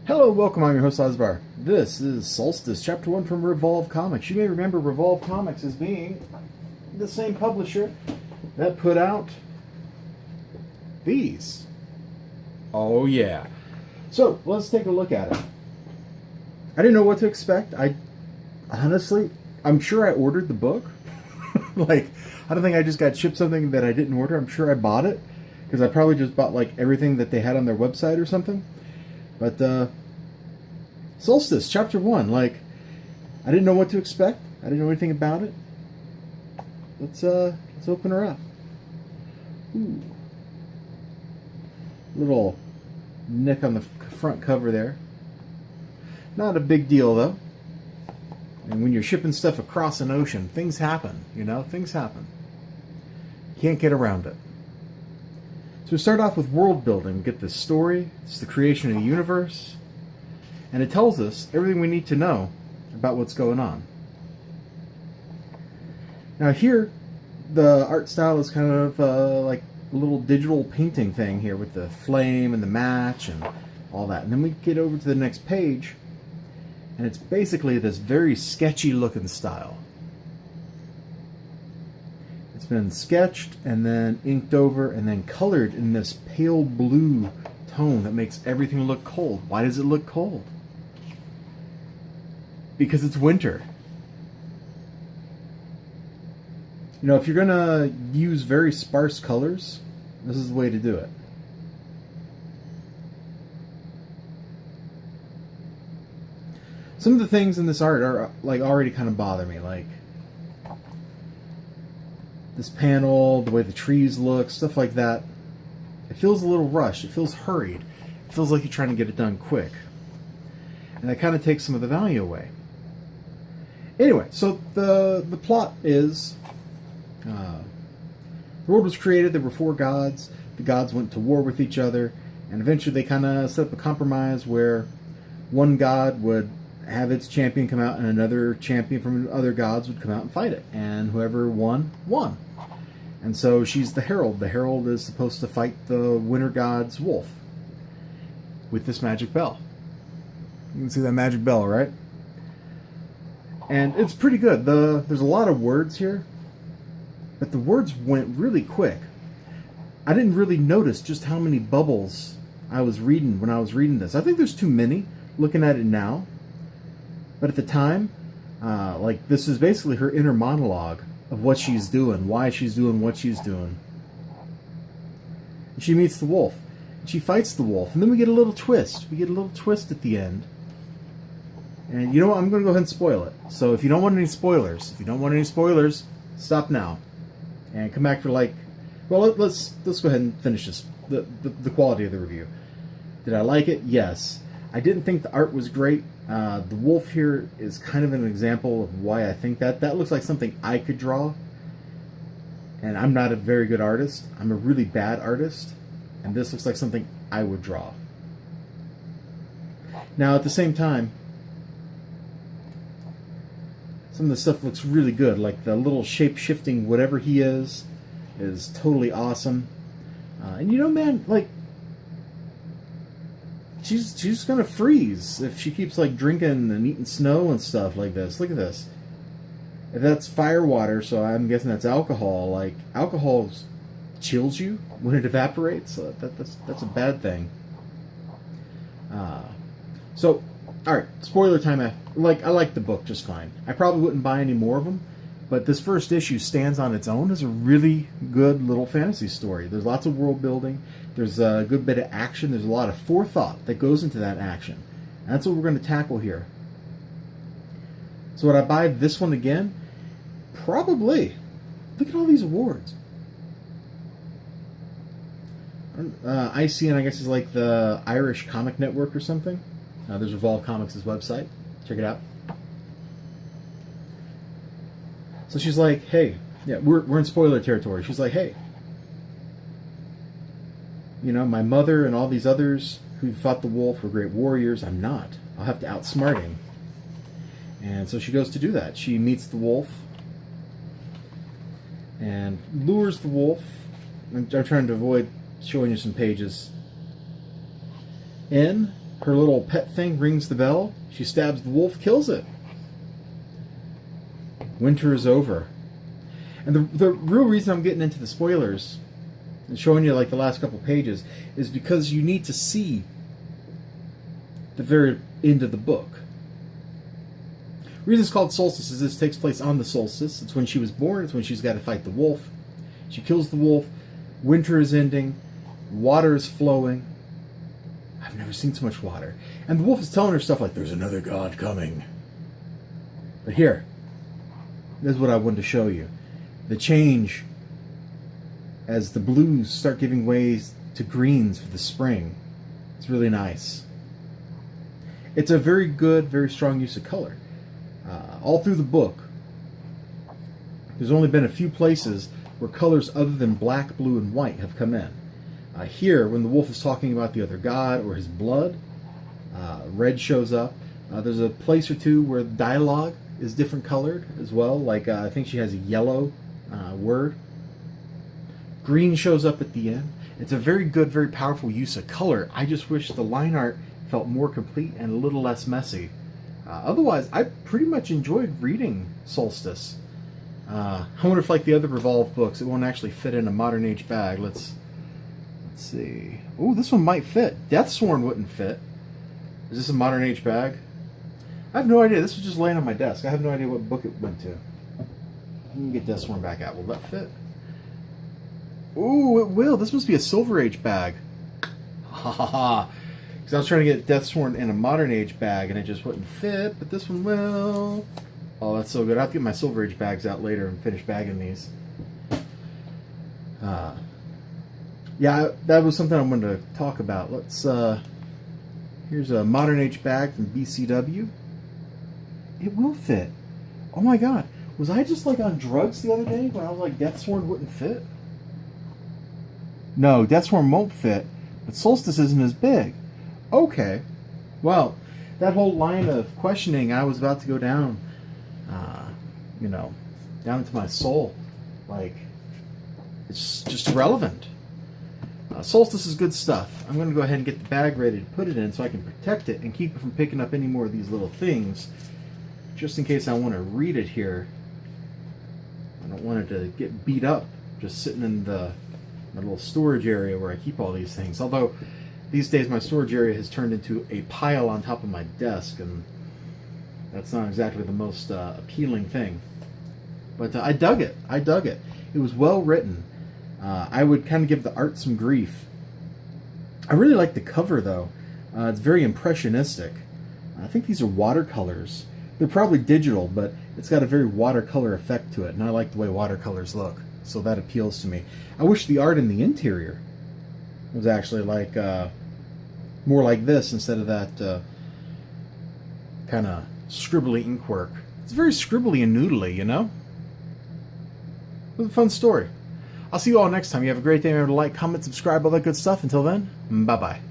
Hello, welcome. I'm your host, Elizibar. This is Solstice, Chapter 1 from Revolve Comics. You may remember Revolve Comics as being the same publisher that put out these. Oh, yeah. So, let's take a look at it. I didn't know what to expect. Honestly, I'm sure I ordered the book. I don't think I just got shipped something that I didn't order. I'm sure I bought it, because I probably just bought, everything that they had on their website or something. But, Solstice, Chapter 1, I didn't know what to expect. I didn't know anything about it. Let's open her up. Ooh. Little nick on the front cover there. Not a big deal, though. And when you're shipping stuff across an ocean, things happen, Things happen. Can't get around it. So we start off with world building. We get this story. It's the creation of the universe. And it tells us everything we need to know about what's going on. Now here, the art style is kind of like a little digital painting thing here with the flame and the match and all that. And then we get over to the next page, and it's basically this very sketchy looking style. It's been sketched and then inked over and then colored in this pale blue tone that makes everything look cold. Why does it look cold? Because it's winter. If you're going to use very sparse colors, this is the way to do it. Some of the things in this art are already kind of bother me, like this panel, the way the trees look, stuff like that. It feels a little rushed. It feels hurried. It feels like you're trying to get it done quick. And that kind of takes some of the value away. Anyway, so the plot is the world was created. There were 4 gods. The gods went to war with each other, and eventually they kind of set up a compromise where one god would have its champion come out and another champion from other gods would come out and fight it, and whoever won. And so she's the herald. The herald is supposed to fight the winter god's wolf with this magic bell. You can see that magic bell, right? And it's pretty good. There's a lot of words here, but the words went really quick. I didn't really notice just how many bubbles I was reading when I was reading this. I think there's too many, looking at it now. But at the time, this is basically her inner monologue of what she's doing, why she's doing what she's doing. And she meets the wolf. She fights the wolf. And then we get a little twist. We get a little twist at the end. And you know what? I'm going to go ahead and spoil it. So if you don't want any spoilers, stop now. And come back for let's go ahead and finish this. The quality of the review. Did I like it? Yes. I didn't think the art was great. The wolf here is kind of an example of why I think that. That looks like something I could draw. And I'm not a very good artist. I'm a really bad artist. And this looks like something I would draw. Now, at the same time, some of the stuff looks really good. Like the little shape-shifting whatever he is totally awesome. And man, she's gonna freeze if she keeps drinking and eating snow and stuff like this. Look at this. If that's fire water, so I'm guessing that's alcohol. Alcohol chills you when it evaporates. So that's a bad thing. So, all right, spoiler time. I like the book just fine. I probably wouldn't buy any more of them, but this first issue stands on its own as a really good little fantasy story. There's lots of world building. There's a good bit of action. There's a lot of forethought that goes into that action. And that's what we're going to tackle here. So would I buy this one again? Probably. Look at all these awards. ICN, I guess, is like the Irish Comic Network or something. There's Revolve Comics' website. Check it out. So she's like, hey, yeah, we're in spoiler territory. She's like, hey, my mother and all these others who fought the wolf were great warriors. I'm not. I'll have to outsmart him. And so she goes to do that. She meets the wolf and lures the wolf. I'm trying to avoid showing you some pages in Her little pet thing rings the bell. She stabs the wolf, kills it. Winter is over. And the real reason I'm getting into the spoilers and showing you like the last couple pages is because you need to see the very end of the book. The reason it's called Solstice is this takes place on the solstice. It's when she was born. It's when she's got to fight the wolf. She kills the wolf. Winter is ending. Water is flowing. I've never seen so much water. And the wolf is telling her stuff like, there's another god coming. But here, this is what I wanted to show you. The change as the blues start giving way to greens for the spring. It's really nice. It's a very good, very strong use of color. All through the book, there's only been a few places where colors other than black, blue, and white have come in. Here, when the wolf is talking about the other god or his blood, red shows up. There's a place or two where the dialogue is different colored as well. Like, I think she has a yellow word. Green shows up at the end. It's a very good, very powerful use of color. I just wish the line art felt more complete and a little less messy. Otherwise, I pretty much enjoyed reading Solstice. I wonder if, like the other Revolve books, it won't actually fit in a modern age bag. Let's see. Oh, this one might fit. Deathsworn wouldn't fit. Is this a modern age bag? I have no idea. This was just laying on my desk. I have no idea what book it went to. Let me get Deathsworn back out. Will that fit? Ooh, it will. This must be a Silver Age bag. Ha ha ha. Because I was trying to get Deathsworn in a modern age bag and it just wouldn't fit, but this one will. Oh, that's so good. I'll have to get my Silver Age bags out later and finish bagging these. Yeah, that was something I wanted to talk about. Let's, here's a modern age bag from BCW. It will fit. Oh my god. Was I just like on drugs the other day when I was like Deathsworn wouldn't fit? No, Deathsworn won't fit, but Solstice isn't as big. Okay. Well, that whole line of questioning, I was about to go down, down into my soul. Like, it's just irrelevant. Solstice is good stuff. I'm going to go ahead and get the bag ready to put it in so I can protect it and keep it from picking up any more of these little things, just in case I want to read it here. I don't want it to get beat up just sitting in my little storage area where I keep all these things. Although, these days my storage area has turned into a pile on top of my desk, and that's not exactly the most appealing thing. But I dug it. I dug it. It was well written. I would kind of give the art some grief. I really like the cover, though. It's very impressionistic. I think these are watercolors. They're probably digital, but it's got a very watercolor effect to it, and I like the way watercolors look, so that appeals to me. I wish the art in the interior was actually like more like this instead of that kind of scribbly ink work. It's very scribbly and noodly, you know? It was a fun story. I'll see you all next time. You have a great day. Remember to like, comment, subscribe, all that good stuff. Until then, bye-bye.